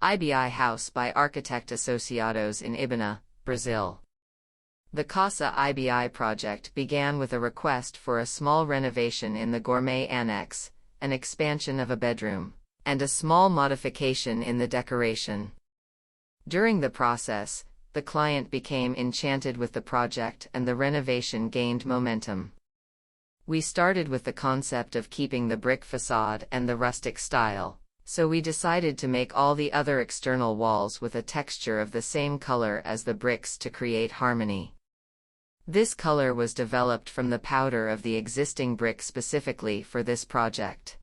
IBI House by Arkitekt Associados in IBIÚNA, Brazil. The Casa Ibi project began with a request for a small renovation in the gourmet annex, an expansion of a bedroom, and a small modification in the decoration. During the process, the client became enchanted with the project and the renovation gained momentum. We started with the concept of keeping the brick facade and the rustic style, so we decided to make all the other external walls with a texture of the same color as the bricks to create harmony. This color was developed from the powder of the existing brick specifically for this project.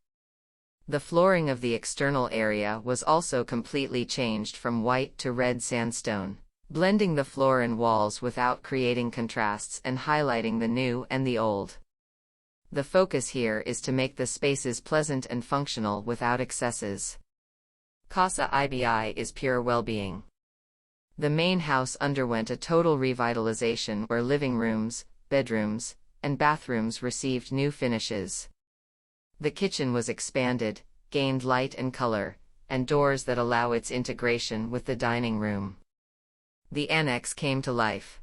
The flooring of the external area was also completely changed from white to red sandstone, blending the floor and walls without creating contrasts and highlighting the new and the old. The focus here is to make the spaces pleasant and functional without excesses. Casa Ibi is pure well-being. The main house underwent a total revitalization where living rooms, bedrooms, and bathrooms received new finishes. The kitchen was expanded, gained light and color, and doors that allow its integration with the dining room. The annex came to life.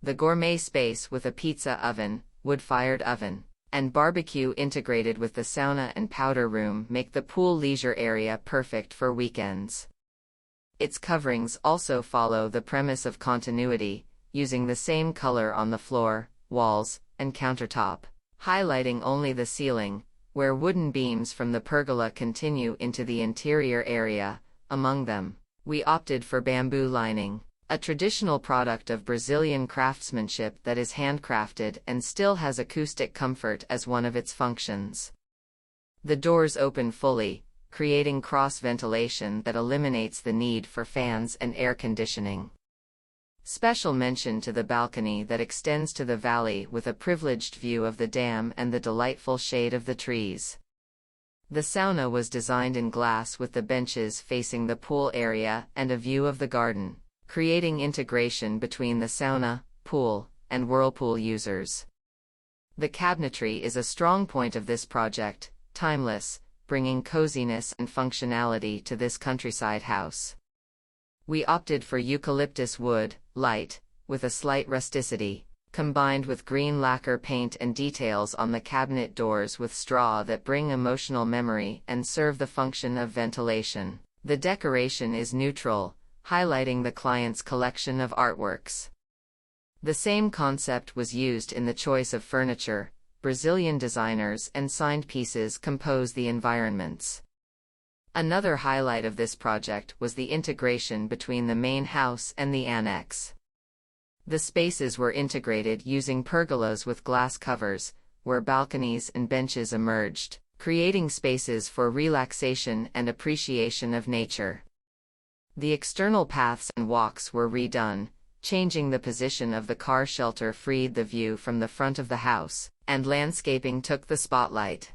The gourmet space with a pizza oven, wood-fired oven, and barbecue integrated with the sauna and powder room make the pool leisure area perfect for weekends. Its coverings also follow the premise of continuity, using the same color on the floor, walls, and countertop, highlighting only the ceiling, where wooden beams from the pergola continue into the interior area. Among them, we opted for bamboo lining, a traditional product of Brazilian craftsmanship that is handcrafted and still has acoustic comfort as one of its functions. The doors open fully, creating cross-ventilation that eliminates the need for fans and air conditioning. Special mention to the balcony that extends to the valley with a privileged view of the dam and the delightful shade of the trees. The sauna was designed in glass with the benches facing the pool area and a view of the garden, creating integration between the sauna, pool, and whirlpool users. The cabinetry is a strong point of this project, timeless, bringing coziness and functionality to this countryside house. We opted for eucalyptus wood, light, with a slight rusticity, combined with green lacquer paint and details on the cabinet doors with straw that bring emotional memory and serve the function of ventilation. The decoration is neutral, highlighting the client's collection of artworks. The same concept was used in the choice of furniture. Brazilian designers and signed pieces compose the environments. Another highlight of this project was the integration between the main house and the annex. The spaces were integrated using pergolas with glass covers, where balconies and benches emerged, creating spaces for relaxation and appreciation of nature. The external paths and walks were redone, changing the position of the car shelter freed the view from the front of the house, and landscaping took the spotlight.